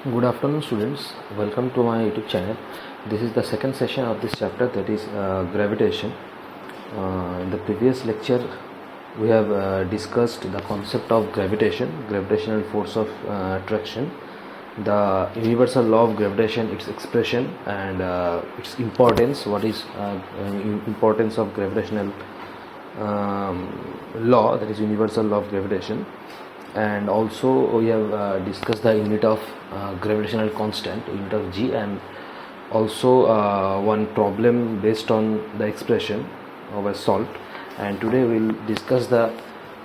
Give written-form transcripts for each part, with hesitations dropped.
Good afternoon, students. Welcome to my YouTube channel. This is the second session of this chapter, that is gravitation. In the previous lecture, we have discussed the concept of gravitation, gravitational force of attraction, the universal law of gravitation, its expression, and its importance. What is importance of gravitational law, that is universal law of gravitation. And also we have discussed the unit of gravitational constant, unit of G, and also one problem based on the expression was solved. And today we will discuss the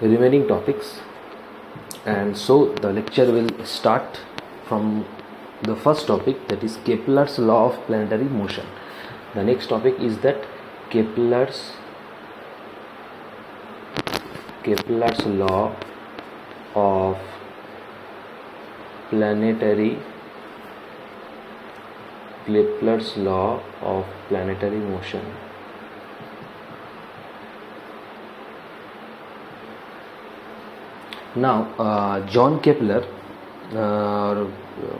remaining topics, and so the lecture will start from the first topic, that is Kepler's law of planetary motion. The next topic is that Kepler's law of planetary motion. Now John Kepler,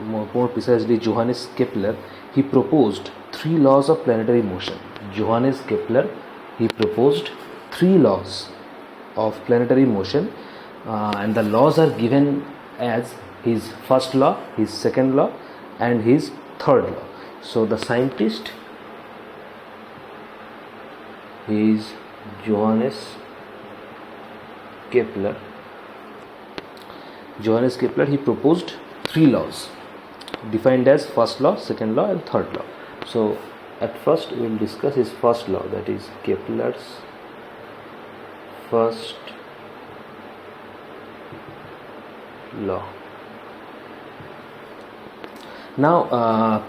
more precisely Johannes Kepler, he proposed three laws of planetary motion. Johannes Kepler, he proposed three laws of planetary motion, and the laws are given as his first law, his second law, and his third law. So the scientist is Johannes Kepler. Johannes Kepler, he proposed three laws defined as first law, second law, and third law. So at first we will discuss his first law, that is Kepler's first law. Now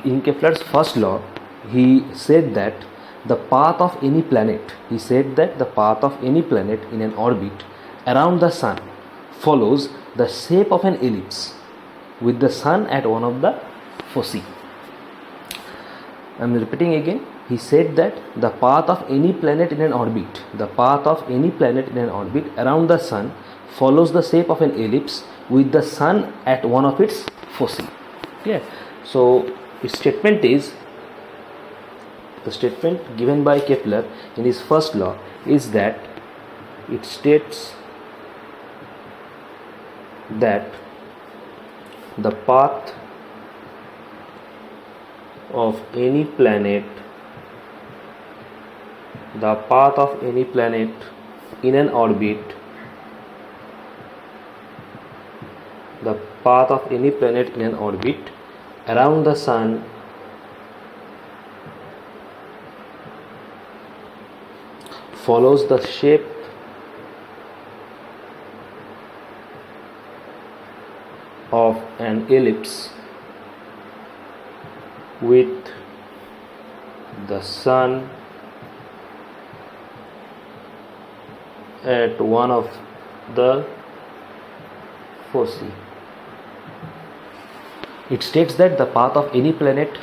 in Kepler's first law, he said that the path of any planet, in an orbit around the sun follows the shape of an ellipse with the sun at one of the foci. I am repeating again. He said that the path of any planet in an orbit, around the sun follows the shape of an ellipse with the sun at one of its foci. Clear? So its statement is, the statement given by Kepler in his first law is that it states that the path of any planet in an orbit, around the sun follows the shape of an ellipse with the sun at one of the foci. It states that the path of any planet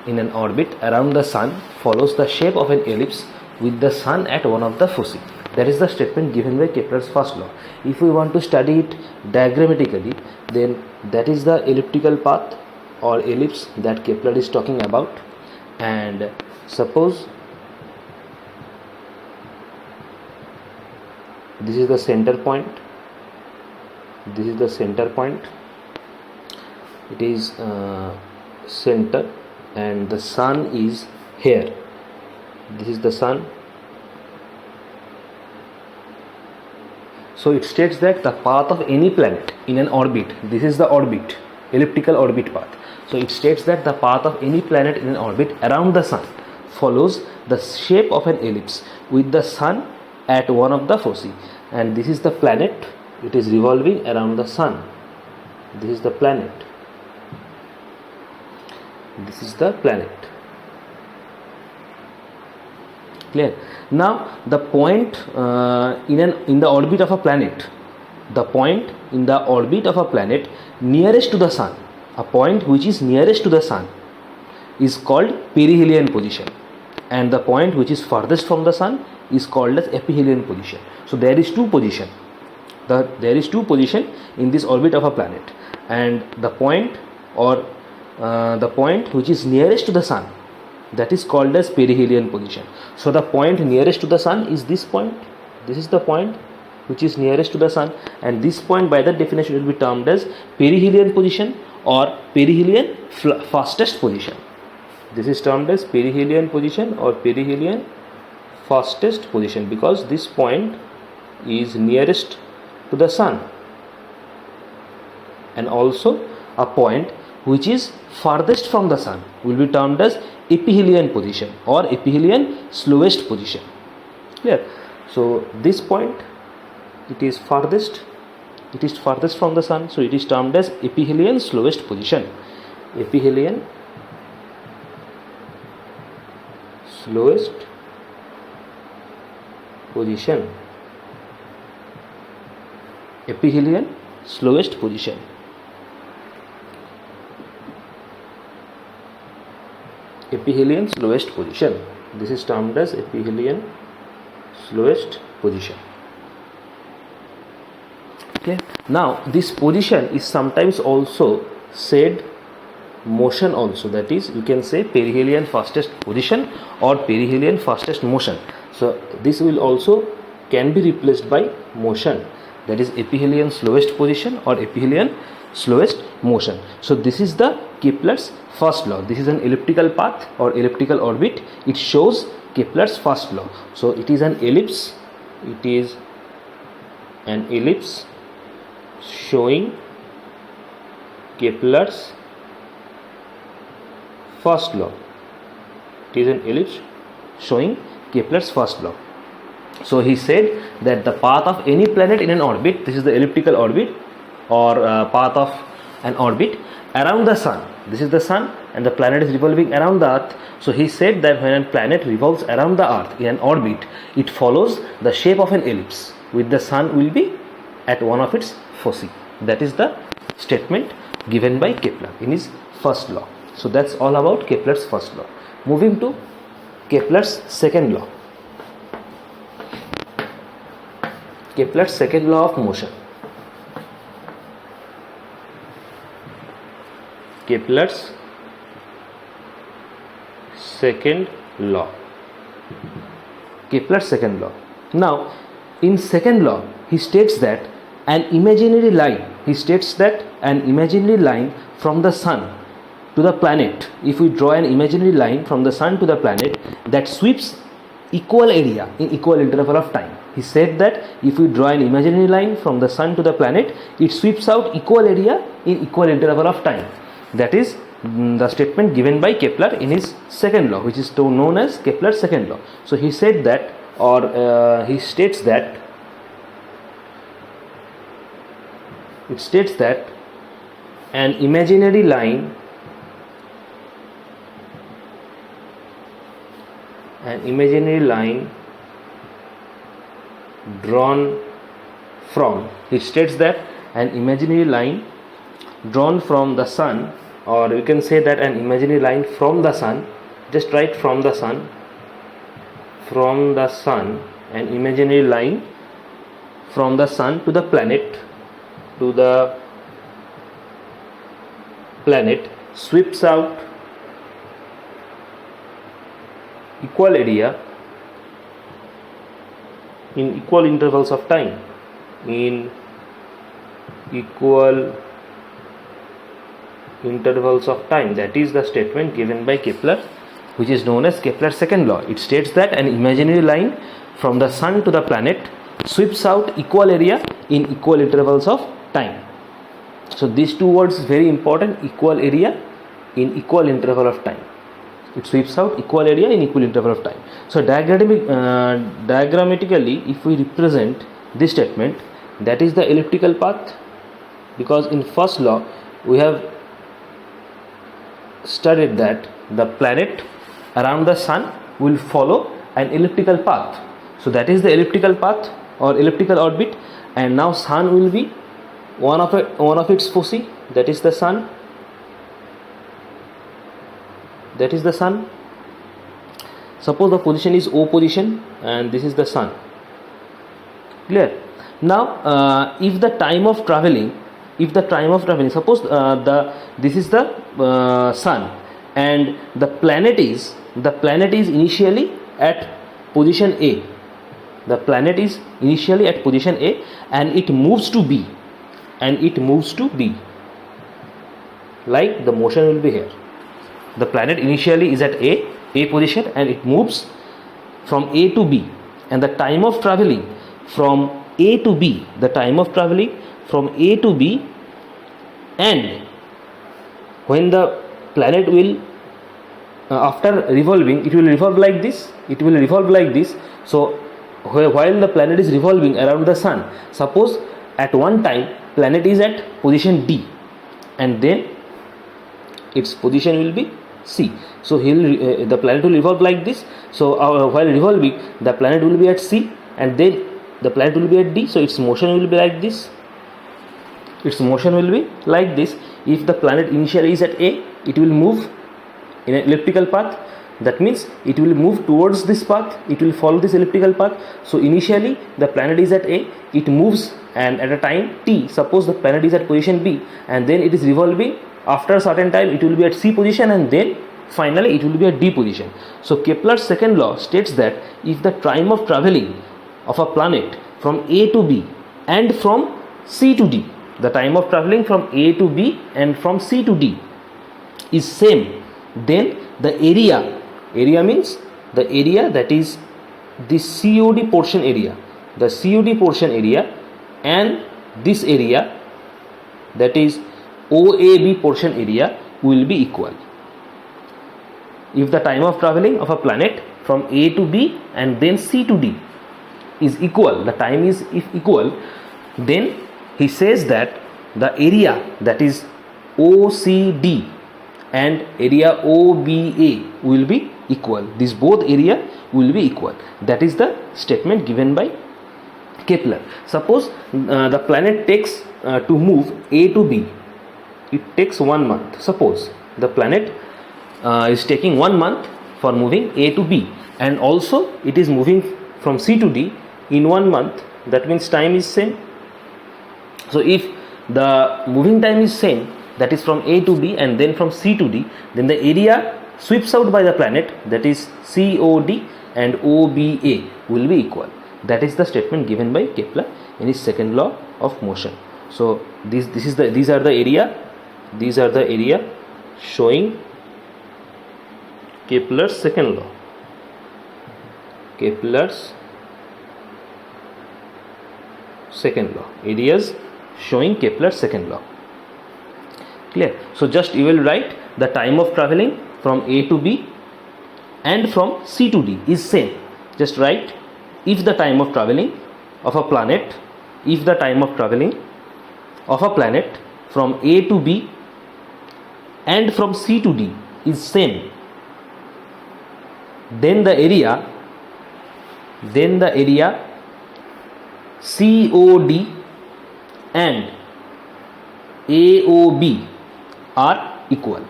in an orbit around the sun follows the shape of an ellipse with the sun at one of the foci. That is the statement given by Kepler's first law. If we want to study it diagrammatically, then that is the elliptical path or ellipse that Kepler is talking about. And suppose this is the center point, it is center, and the sun is here. This is the sun. So it states that the path of any planet in an orbit, this is the orbit, elliptical orbit path. So it states that the path of any planet in an orbit around the sun follows the shape of an ellipse with the sun at one of the foci. And this is the planet, it is revolving around the sun. This is the planet. Clear? Now the point in the orbit of a planet, nearest to the sun, a point which is nearest to the sun is called perihelion position, and the point which is farthest from the sun is called as aphelion position. So there is two position in this orbit of a planet. and the point or the point which is nearest to the sun, that is called as perihelion position. So the point nearest to the sun is this point. This is the point which is nearest to the sun, and this point by that definition will be termed as perihelion position or perihelion fastest position. This is termed as perihelion position or perihelion fastest position because this point is nearest to the sun, and also a point which is farthest from the sun will be termed as ephelion position or ephelion slowest position. Clear? So this point, it is farthest from the sun, so it is termed as ephelion slowest position. Ephelion slowest position. Ephelion slowest position. Ephelion slowest position. This is termed as ephelion slowest position. Okay. Now this position is sometimes also said motion also, that is you can say perihelion fastest position or perihelion fastest motion. So this will also can be replaced by motion, that is ephelion slowest position or ephelion slowest motion. So this is the Kepler's first law. This is an elliptical path or elliptical orbit. It shows Kepler's first law. So it is an ellipse. It is an ellipse showing Kepler's first law. It is an ellipse showing Kepler's first law. So he said that the path of any planet in an orbit, this is the elliptical orbit or path of an orbit around the sun. This is the sun and the planet is revolving around the earth. So he said that when a planet revolves around the earth in an orbit, it follows the shape of an ellipse with the sun will be at one of its foci. That is the statement given by Kepler in his first law. So that's all about Kepler's first law. Moving to Kepler's second law. Kepler's second law of motion. Kepler's second law. Kepler's second law. Now, in second law, he states that an imaginary line. He states that an imaginary line from the sun to the planet. If we draw an imaginary line from the sun to the planet that sweeps equal area in equal interval of time. He said that if we draw an imaginary line from the sun to the planet, it sweeps out equal area in equal interval of time. That is the statement given by Kepler in his second law, which is known as Kepler's second law. So he said that, or he states that, it states that an imaginary line drawn from, it states that an imaginary line drawn from the sun, or you can say that an imaginary line from the sun, just write from the sun, an imaginary line from the sun to the planet, sweeps out equal area in equal intervals of time, That is the statement given by Kepler, which is known as Kepler's second law. It states that an imaginary line from the sun to the planet sweeps out equal area in equal intervals of time. So these two words is very important: equal area in equal interval of time. It sweeps out equal area in equal interval of time. So diagrammatically, if we represent this statement, that is the elliptical path, because in first law we have studied that the planet around the sun will follow an elliptical path. So that is the elliptical path or elliptical orbit, and now sun will be one of its foci, that is the sun. Suppose the position is O position and this is the sun. Clear? Now if the time of traveling if the time of traveling, suppose this is the sun, and the planet is initially at position A. The planet is initially at position A and it moves to B, like the motion will be here. The planet initially is at A position and it moves from A to B, and the time of traveling from A to B, and when the planet will after revolving, it will revolve like this, so while the planet is revolving around the sun, suppose at one time planet is at position D and then its position will be C, so the planet will revolve like this. So while revolving, the planet will be at C and then the planet will be at D, so its motion will be like this. If the planet initially is at A, it will move in an elliptical path. That means it will move towards this path, it will follow this elliptical path. So initially the planet is at A, it moves, and at a time T, suppose the planet is at position B and then it is revolving. After a certain time it will be at C position and then finally it will be at D position. So Kepler's second law states that if the time of traveling of a planet from A to B and from C to D, the time of traveling from A to B and from C to D is same, then the area means the area, that is the COD portion area, and this area, that is OAB portion area, will be equal. If the time of traveling of a planet from A to B and then C to D is equal, the time is equal, then he says that the area, that is OCD, and area OBA will be equal. These both area will be equal. That is the statement given by Kepler. Suppose the planet takes to move A to B, it takes 1 month. Suppose the planet is taking 1 month for moving A to B, and also it is moving from C to D in 1 month. That means time is same. So if the moving time is same, that is from A to B and then from C to D, then the area sweeps out by the planet, that is COD and OBA, will be equal. That is the statement given by Kepler in his second law of motion. So these are the area showing Kepler's second law. Areas showing Kepler's second law. Clear? So just you will write the time of traveling from A to B and from C to D is same. Just write, if the time of traveling of a planet from A to B and from C to D is same, then the area COD and AOB are equal.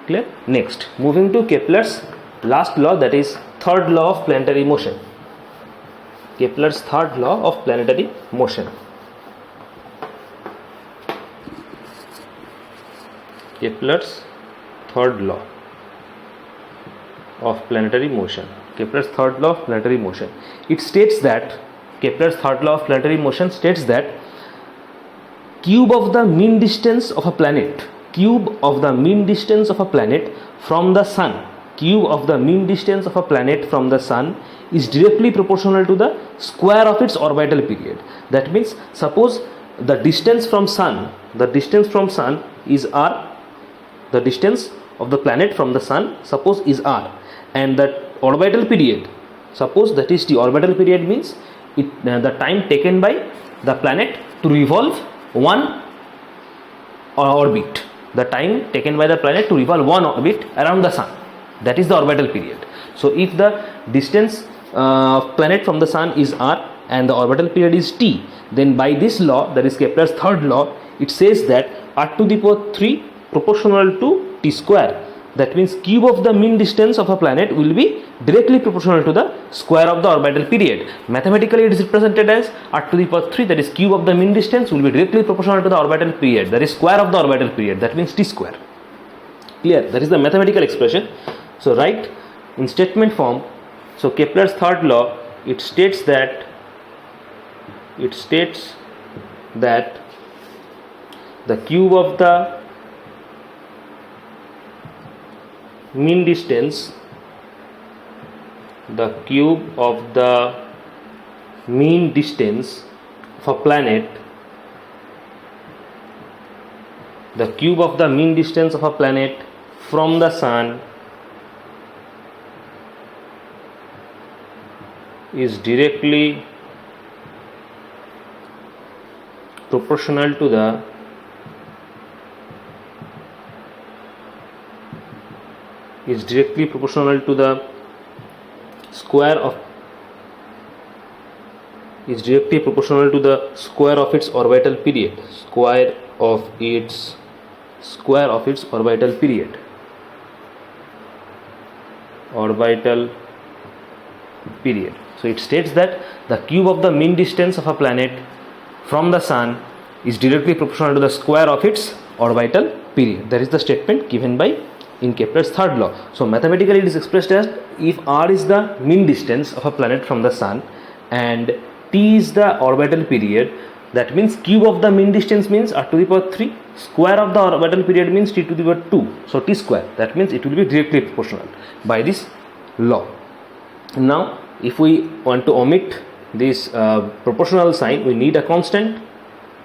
Clear? Next, moving to Kepler's last law, that is third law of planetary motion. Kepler's third law of planetary motion. Kepler's third law of planetary motion. Kepler's third law of planetary motion. It states that Kepler's third law of planetary motion states that cube of the mean distance of a planet from the sun, is directly proportional to the square of its orbital period. That means, suppose the distance from sun is r, the distance of the planet from the sun suppose is r, and the orbital period, suppose that is the orbital period, means the time taken by the planet to revolve one orbit, around the sun, that is the orbital period. So if the distance of planet from the sun is r and the orbital period is t, then by this law, that is Kepler's third law, it says that r to the power 3 proportional to t square, that means cube of the mean distance of a planet will be directly proportional to the square of the orbital period. Mathematically it is represented as r to the power 3, that is cube of the mean distance will be directly proportional to the orbital period, that is square of the orbital period, that means t square. Clear? That is the mathematical expression. So write in statement form. So Kepler's third law, it states that the cube of the mean distance, of a planet, from the sun is directly proportional to the square of its orbital period, So it states that the cube of the mean distance of a planet from the sun is directly proportional to the square of its orbital period. That is the statement given by in Kepler's third law. So mathematically it is expressed as, if r is the mean distance of a planet from the sun and t is the orbital period, that means cube of the mean distance means r to the power 3, square of the orbital period means t to the power 2, so t square, that means it will be directly proportional by this law. Now if we want to omit this proportional sign, we need a constant,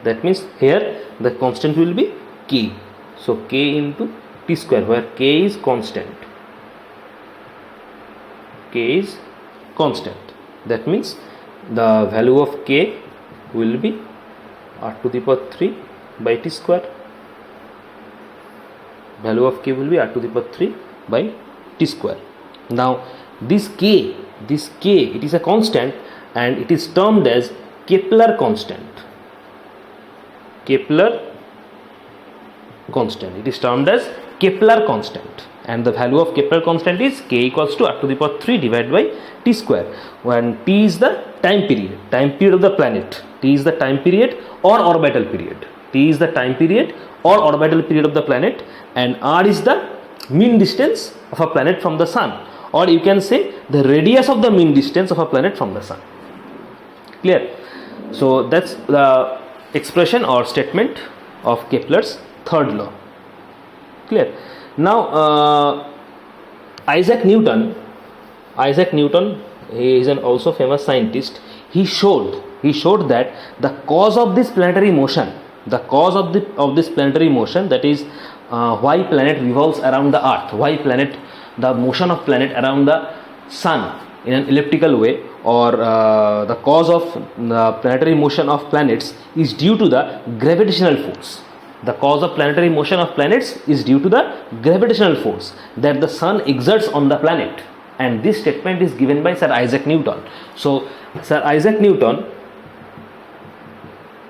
that means here the constant will be k, so k into t square, where k is constant, that means the value of k will be r to the power 3 by t square, Now this k, it is a constant and it is termed as Kepler constant. It is termed as Kepler constant, and the value of Kepler constant is k equals to r to the power 3 divided by t square, when t is the time period of the planet, t is the time period or orbital period, of the planet, and r is the mean distance of a planet from the sun, or you can say the radius of the mean distance of a planet from the sun. Clear? So that's the expression or statement of Kepler's third law. Clear? Now Isaac Newton, he is an also famous scientist. He showed that the cause of this planetary motion, that is why planet revolves around the earth, the motion of planet around the sun in an elliptical way, or the cause of the planetary motion of planets is due to the gravitational force. The cause of planetary motion of planets is due to the gravitational force that the sun exerts on the planet, and this statement is given by Sir Isaac Newton. So Sir Isaac Newton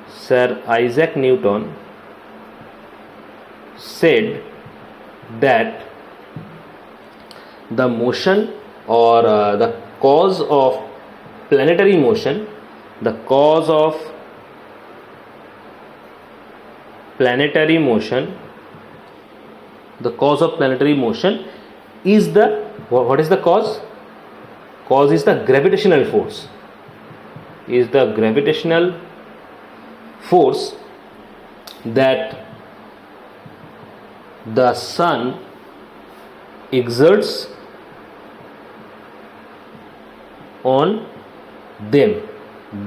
said that the motion or the cause of planetary motion, is the, what is the cause? Cause is the gravitational force. That the sun exerts on them.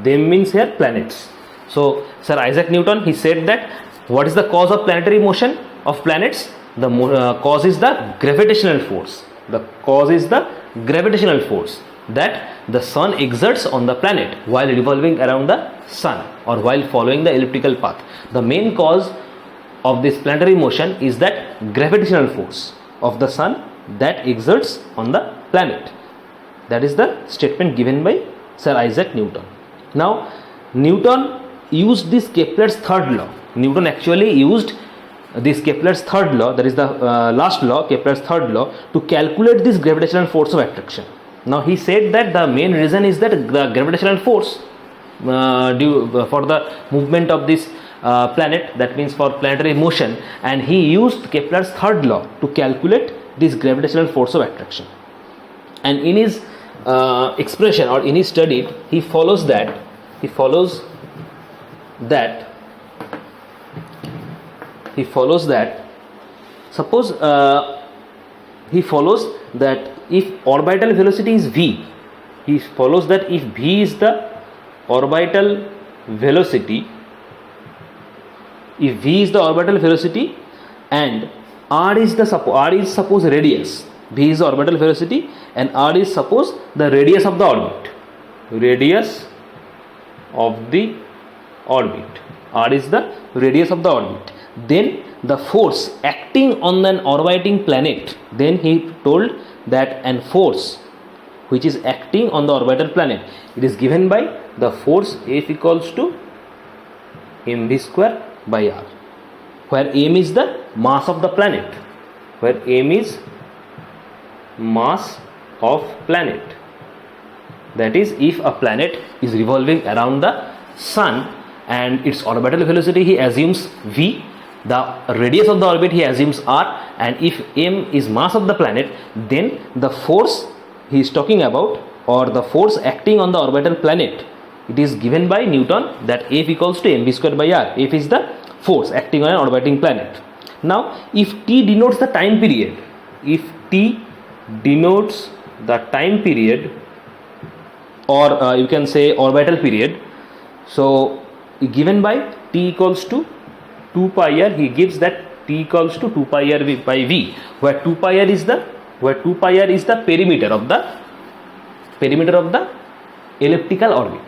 Them means here planets. So Sir Isaac Newton, he said that what is the cause of planetary motion of planets? The cause is the gravitational force. That the sun exerts on the planet while revolving around the sun or while following the elliptical path. The main cause of this planetary motion is that gravitational force of the sun that exerts on the planet. That is the statement given by Sir Isaac Newton. Now Newton used this Kepler's third law. Newton actually used this Kepler's third law, that is the last law, Kepler's third law, to calculate this gravitational force of attraction. Now he said that the main reason is that the gravitational force for the movement of this planet, that means for planetary motion, and he used Kepler's third law to calculate this gravitational force of attraction. And in his expression, or in his study, he follows that suppose he follows that if orbital velocity is v, he follows that if v is the orbital velocity, and r is suppose radius, v is the orbital velocity and r is suppose the radius of the orbit, r is the radius of the orbit, then the force acting on an orbiting planet, then he told that an force which is acting on the orbital planet, it is given by the force F equals to mv square by r, where m is the mass of the planet, that is, if a planet is revolving around the sun and its orbital velocity he assumes v, the radius of the orbit he assumes r, and if m is mass of the planet, then the force he is talking about, or the force acting on the orbital planet, it is given by Newton, that F equals to mv square by r. F is the force acting on an orbiting planet. Now if t denotes the time period, or you can say orbital period, so given by t equals to 2 pi r, he gives that t equals to 2 pi r by v, where 2 pi r is the perimeter of the elliptical orbit.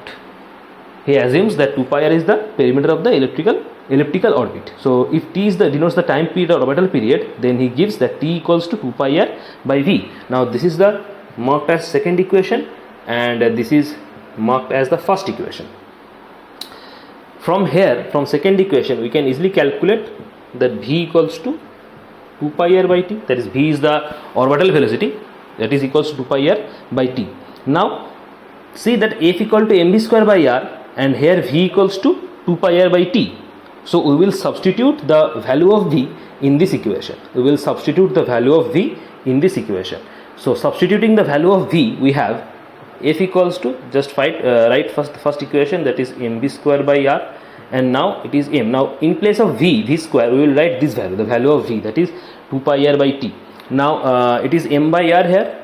He assumes that 2 pi r is the perimeter of the elliptical orbit. So if t denotes the time period or orbital period, then he gives that t equals to 2 pi r by v. Now this is the marked as second equation, and this is marked as the first equation. From second equation, we can easily calculate that v equals to 2 pi r by t, that is, v is the orbital velocity, that is equals to 2 pi r by t. Now see that F equal to mv square by r, and here v equals to 2 pi r by t. So we will substitute the value of v in this equation. So substituting the value of v, we have F equals to, just write first equation, that is mv square by r, and now it is m. Now in place of v square, we will write this value, the value of v, that is 2 pi r by t. Now it is m by r here,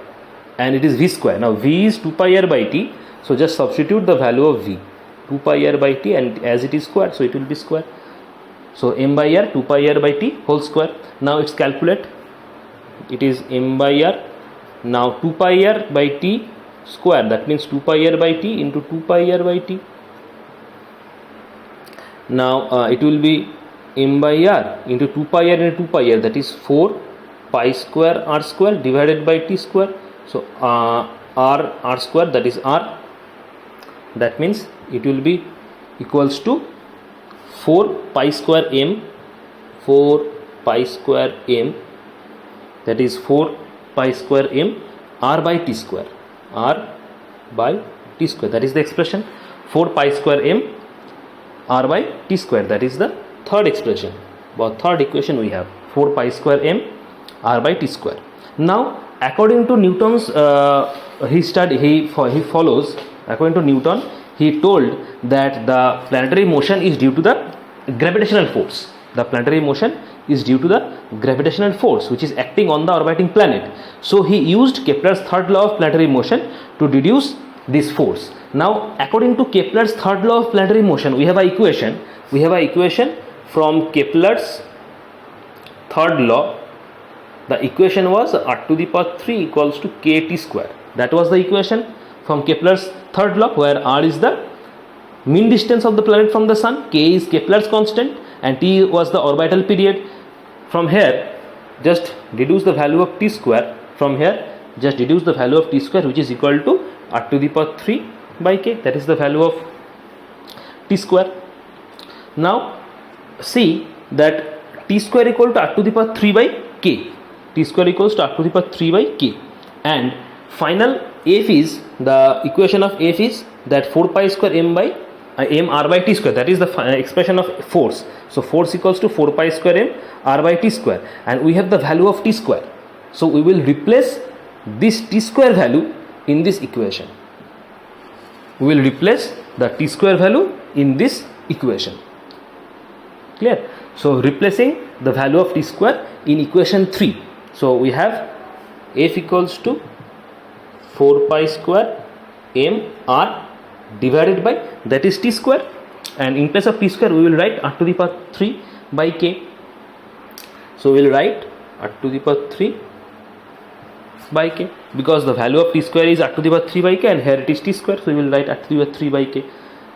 and it is v square. Now v is 2 pi r by t, so just substitute the value of v, 2 pi r by t, and as it is square, so it will be square. So m by r, 2 pi r by t whole square. Now it's calculate, it is m by r, now 2 pi r by t square, that means 2 pi r by t into 2 pi r by t. Now it will be m by r into 2 pi r into 2 pi r, that is 4 pi square r square divided by t square. So r square, that is r, that means it will be equals to 4 pi square m, that is 4 pi square m r by t square, that is the expression, 4 pi square m r by t square, that is the third expression, or third equation we have, 4 pi square m r by t square. Now according to Newton's according to Newton, he told that the planetary motion is due to the gravitational force. Which is acting on the orbiting planet. So he used Kepler's third law of planetary motion to deduce this force. Now according to Kepler's third law of planetary motion, we have an equation. From Kepler's third law. The equation was r to the power 3 equals to kt square. That was the equation from Kepler's third law, where r is the mean distance of the planet from the sun, k is Kepler's constant, and t was the orbital period. From here, just deduce the value of t square. Which is equal to r to the power 3 by k. That is the value of t square. Now see that t square equal to r to the power 3 by k. T square equals to r to the power 3 by k. And final f is, the equation of f is that 4 pi square m by m r by t square. That is the expression of force. So force equals to 4 pi square m r by t square, and we have the value of t square. So we will replace this t square value in this equation. We will replace the t square value in this equation. Clear? So replacing the value of t square in equation 3. So we have f equals to 4 pi square m r divided by, that is t square, and in place of t square we will write r to the power 3 by k. So we will write r to the power 3 by k, because the value of t square is r to the power 3 by k, and here it is t square, so we will write r to the power 3 by k.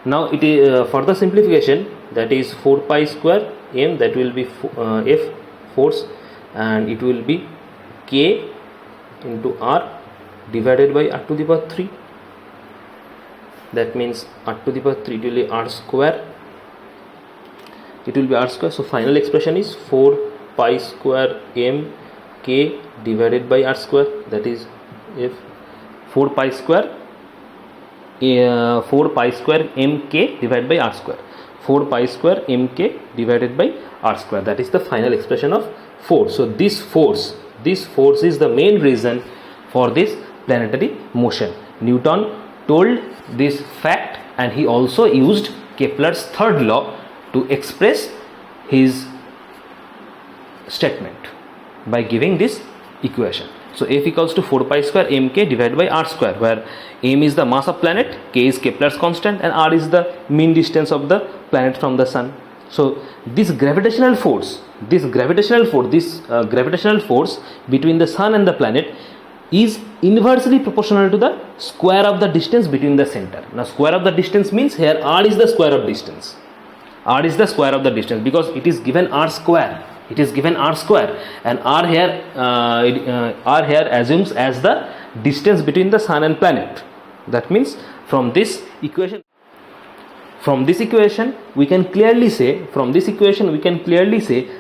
Now it is further simplification, that is 4 pi square m, that will be f force, and it will be k into r divided by r to the power 3. That means r to the power 3, it will be r square. It will be r square. So final expression is 4 pi square m k divided by r square. That is f 4 pi square 4 pi square m k divided by r square. 4 pi square m k divided by r square. That is the final expression of force. So this force is the main reason for this planetary motion. Newton told this fact, and he also used Kepler's third law to express his statement by giving this equation. So F equals to 4 pi square mk divided by r square, where m is the mass of planet, k is Kepler's constant, and r is the mean distance of the planet from the sun. So this gravitational force between the sun and the planet is inversely proportional to the square of the distance between the center. Now square of the distance means here r is the square of distance. R is the square of the distance, because it is given r square. It is given r square, and r here assumes as the distance between the sun and planet. That means from this equation we can clearly say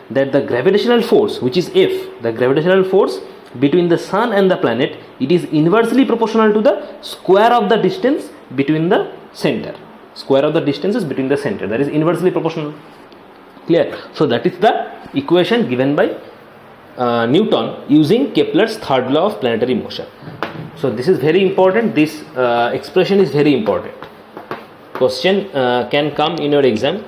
that the gravitational force, which is F, the gravitational force between the sun and the planet, it is inversely proportional to the square of the distance between the center. Square of the distances between the center, that is inversely proportional. Clear? So that is the equation given by Newton using Kepler's third law of planetary motion. So this is very important. This expression is very important. Question can come in your exam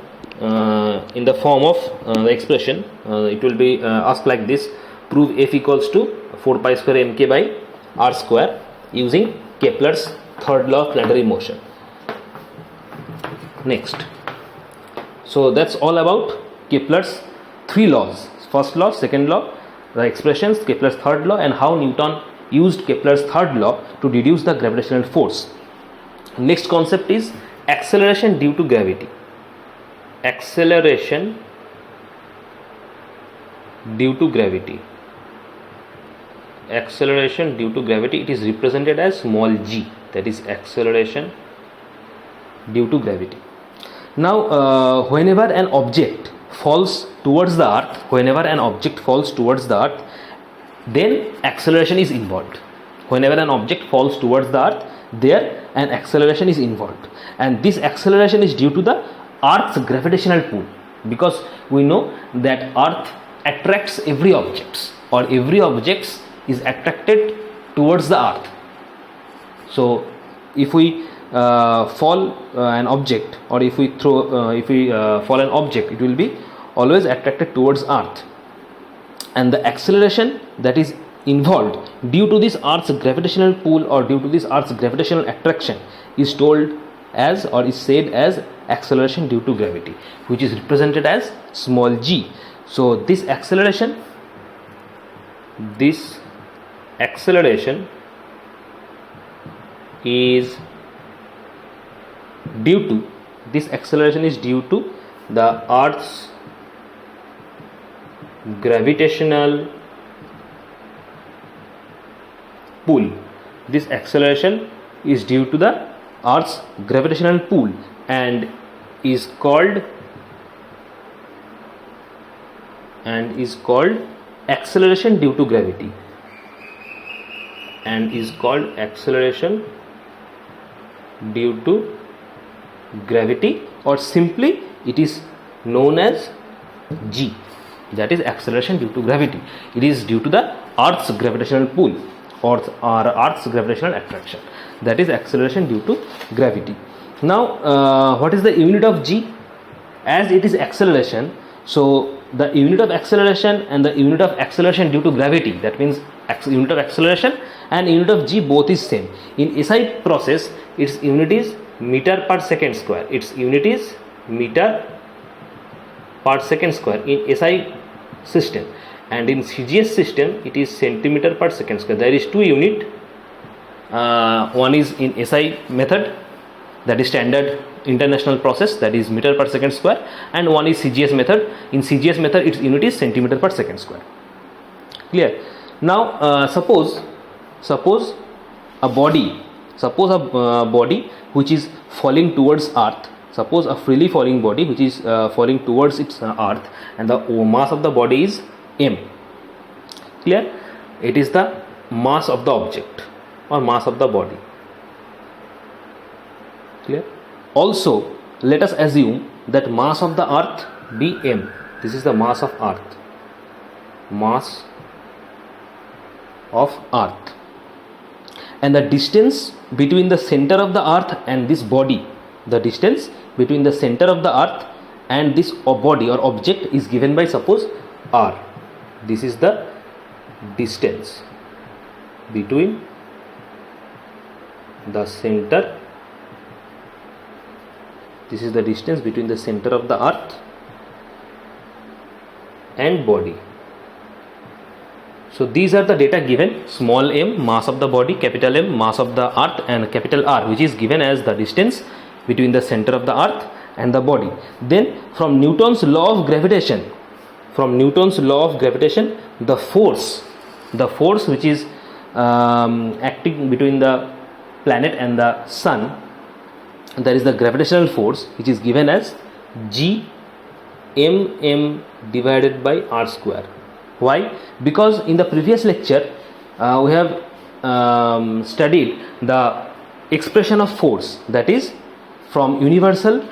in the form of the expression. It will be asked like this: prove F equals to 4 pi square mk by r square using Kepler's third law of planetary motion. Next. So that's all about Kepler's three laws: first law, second law, the expressions, Kepler's third law, and how Newton used Kepler's third law to deduce the gravitational force. Next concept is acceleration due to gravity. Acceleration due to gravity. Acceleration due to gravity, it is represented as small g, that is acceleration due to gravity. Now whenever an object falls towards the earth, then acceleration is involved. Whenever an object falls towards the earth, there an acceleration is involved, and this acceleration is due to the earth's gravitational pull, because we know that earth attracts every object, or every object is attracted towards the earth. So if we fall an object, or if we fall an object, it will be always attracted towards earth, and the acceleration that is involved due to this earth's gravitational pull, or due to this earth's gravitational attraction, is told as, or is said as, acceleration due to gravity, which is represented as small g. So this acceleration is due to the earth's gravitational pull. This acceleration is due to the earth's gravitational pull and is called and is called acceleration due to gravity, and is called acceleration due to gravity, or simply it is known as G, that is acceleration due to gravity. It is due to the Earth's gravitational pull or Earth's gravitational attraction, that is acceleration due to gravity. Now what is the unit of G? As it is acceleration, so the unit of acceleration and the unit of acceleration due to gravity, that means unit of acceleration and unit of G both is same. In SI process, its unit is meter per second square. Its unit is meter per second square in SI system, and in CGS system it is centimeter per second square. There is two unit. One is in SI method, that is standard international process, that is meter per second square, and one is CGS method. In CGS method its unit is centimeter per second square. Clear? Now suppose a body which is falling towards earth, suppose a freely falling body which is falling towards its earth, and the mass of the body is m. Clear? It is the mass of the object or mass of the body. Clear? Also, let us assume that mass of the earth be m. This is the mass of earth. Mass of earth. And the distance between the center of the earth and this body, the distance between the center of the earth and this body or object is given by, suppose, r. This is the distance between the center. This is the distance between the center of the earth and body. So these are the data given: small m, mass of the body; capital M, mass of the earth; and capital R, which is given as the distance between the center of the earth and the body. Then from Newton's law of gravitation, the force which is acting between the planet and the sun, that is the gravitational force, which is given as G mm divided by r square. Why? Because in the previous lecture we have studied the expression of force, that is from universal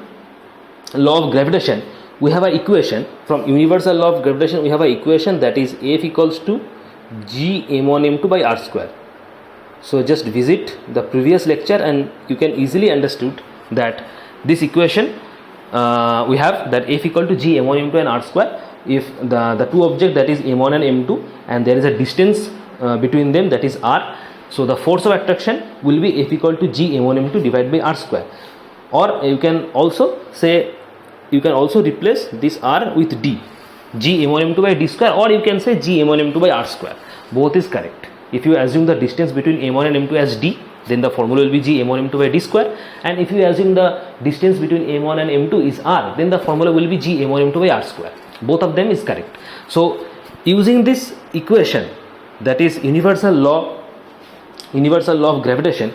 law of gravitation we have an equation. From universal law of gravitation we have an equation, that is F equals to G m1 m2 by r square. So just visit the previous lecture and you can easily understood that this equation we have, that F equal to G m1 m2 and r square. If the two objects, that is m1 and m2, and there is a distance between them, that is r, so the force of attraction will be F equal to G m1 m2 divided by r square. Or you can also say, you can also replace this r with d, G m1 m2 by d square, or you can say G m1 m2 by r square. Both is correct. If you assume the distance between m1 and m2 as d, then the formula will be G m1 m2 by d square, and if you assume the distance between m1 and m2 is r, then the formula will be G m1 m2 by r square. Both of them is correct. So using this equation, that is universal law of gravitation,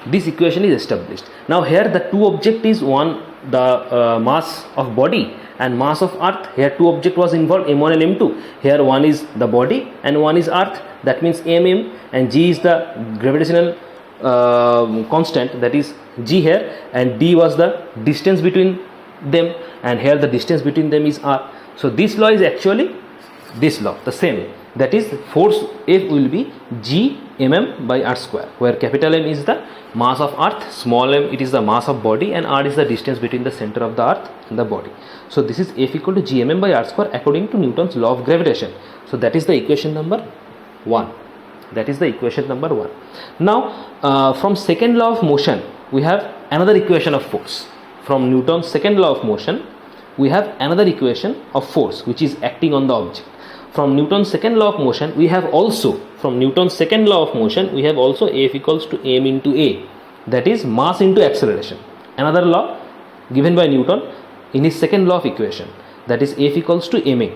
this equation is established. Now here the two object is one, the mass of body and mass of earth. Here two object was involved, m1 and m2. Here one is the body and one is earth, that means mm, and G is the gravitational constant, that is G here, and d was the distance between them, and here the distance between them is r. So this law is actually this law, the same, that is force F will be G mm by r square, where capital M is the mass of earth, small m it is the mass of body, and r is the distance between the center of the earth and the body. So this is F equal to G mm by r square according to Newton's law of gravitation. So that is the equation number 1. That is the equation number 1. Now from second law of motion we have another equation of force. From Newton's second law of motion we have another equation of force which is acting on the object. From Newton's second law of motion we have also, F equals to m into a, that is mass into acceleration. Another law given by Newton in his second law of equation, that is F equals to ma.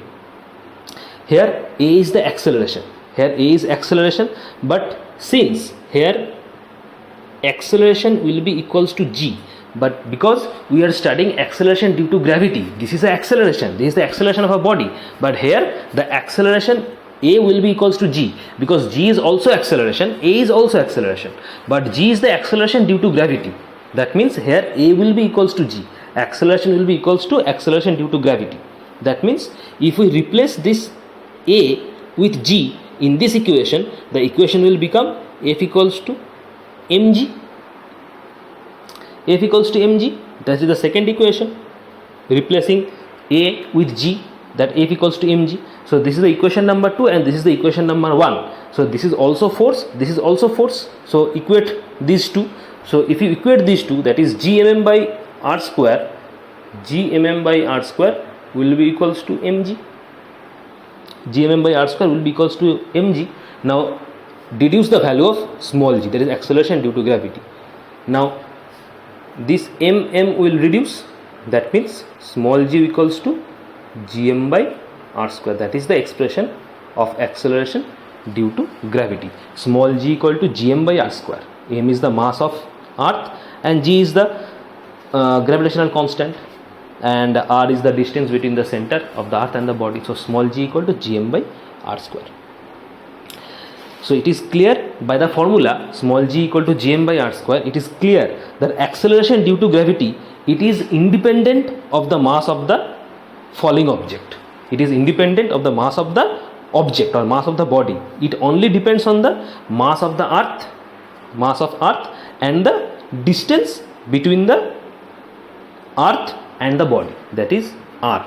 Here a is the acceleration, but since here acceleration will be equals to g, but because we are studying acceleration due to gravity, this is the acceleration, this is the acceleration of a body, but here the acceleration a will be equals to g, because g is also acceleration, a is also acceleration, but g is the acceleration due to gravity. That means here a will be equals to g, acceleration will be equals to acceleration due to gravity. That means if we replace this a with g in this equation, the equation will become F equals to mg. F equals to mg, that is the second equation, replacing a with g, that F equals to mg. So this is the equation number 2 and this is the equation number 1. So this is also force, this is also force. So equate these two. So if you equate these two, that is gmm by r square, gmm by r square will be equals to mg. Gmm by r square will be equals to mg. Now deduce the value of small g, that is acceleration due to gravity. Now this mm will reduce, that means small g equals to gm by r square. That is the expression of acceleration due to gravity. Small g equal to gm by r square. M is the mass of earth and g is the gravitational constant, and r is the distance between the center of the earth and the body. So small g equal to gm by r square. So it is clear by the formula small g equal to gm by r square, it is clear that acceleration due to gravity, it is independent of the mass of the falling object. It is independent of the mass of the object or mass of the body. It only depends on the mass of the earth, and the distance between the earth and the body, that is r.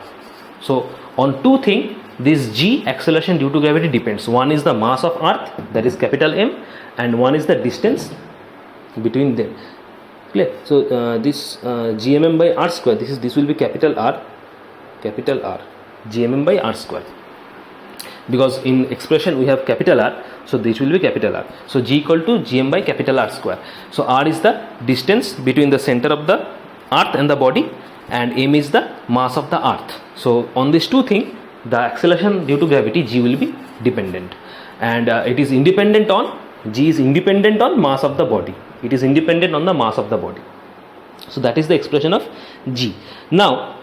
So on two things this g, acceleration due to gravity, depends. One is the mass of earth, that is capital M, and one is the distance between them. Clear? So this gmm by r square, this will be capital R, gmm by r square, because in expression we have capital R, so this will be capital R. So g equal to gm by capital R square. So r is the distance between the center of the earth and the body, and m is the mass of the earth. So on these two things, the acceleration due to gravity g will be dependent, and it is independent on, g is independent on mass of the body, it is independent on the mass of the body. So that is the expression of g. Now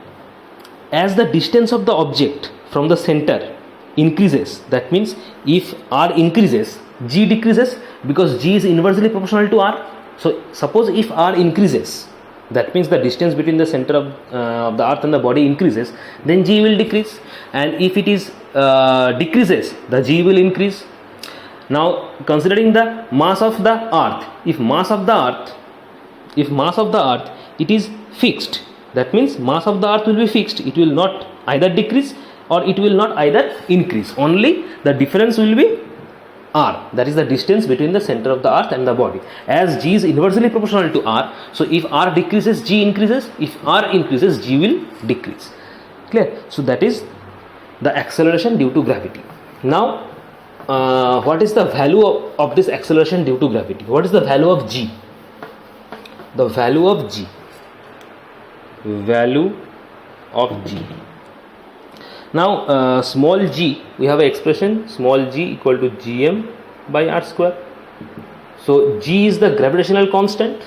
as the distance of the object from the center increases, that means if r increases, g decreases, because g is inversely proportional to r. So suppose if r increases, that means the distance between the center of the earth and the body increases, then g will decrease, and if it is decreases, the g will increase. Now considering the mass of the earth, if mass of the earth it is fixed, that means mass of the earth will be fixed, it will not either decrease or it will not either increase, only the difference will be r, that is the distance between the center of the earth and the body. As g is inversely proportional to r, so if r decreases, g increases, if r increases, g will decrease. Clear? So that is the acceleration due to gravity. Now what is the value of this acceleration due to gravity? What is the value of g? The value of g, now small g, we have an expression small g equal to gm by r square. So g is the gravitational constant,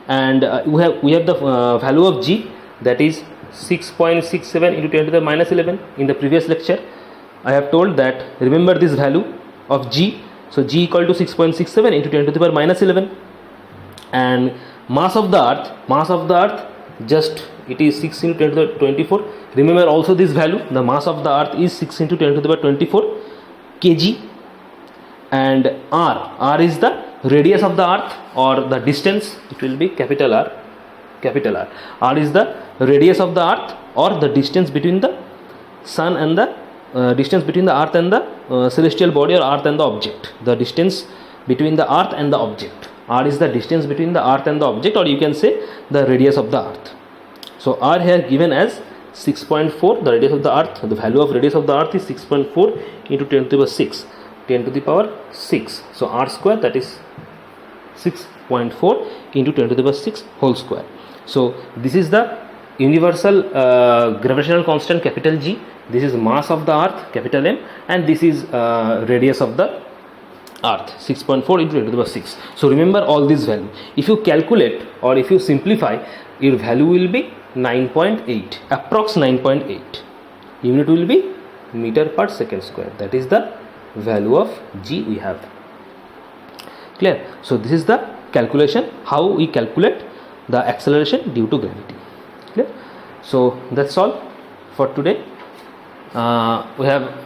and we have the value of g, that is 6.67 into 10 to the minus 11. In the previous lecture I have told that remember this value of g. So g equal to 6.67 into 10 to the power minus 11, and mass of the earth, just it is 6 into 10 to the 24. Remember also this value, the mass of the earth is 6 into 10 to the power 24 kg, and r is the radius of the earth or the distance, it will be capital R. R is the radius of the earth or the distance between the sun and the distance between the earth and the celestial body or earth and the object, the distance between the earth and the object. R is the distance between the earth and the object, or you can say the radius of the earth. So r here given as 6.4, the radius of the earth, the value of radius of the earth is 6.4 into 10 to the power 6, 10 to the power 6. So r square, that is 6.4 into 10 to the power 6 whole square. So this is the universal gravitational constant capital G, this is mass of the earth capital M, and this is radius of the earth, 6.4 into 10 to the power 6. So remember all these value. If you calculate or if you simplify, your value will be 9.8, approx 9.8. Unit will be meter per second square. That is the value of G we have. Clear? So this is the calculation, how we calculate the acceleration due to gravity. Clear? So that's all for today. We have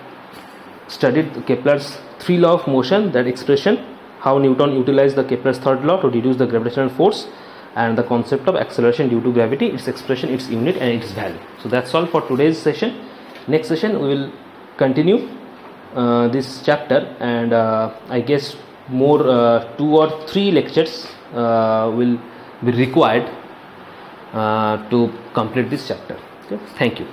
studied Kepler's 3 law of motion, that expression, how Newton utilized the Kepler's third law to deduce the gravitational force, and the concept of acceleration due to gravity, its expression, its unit, and its value. So that's all for today's session. Next session we will continue this chapter, and I guess more 2 or 3 lectures will be required to complete this chapter. Okay? Thank you.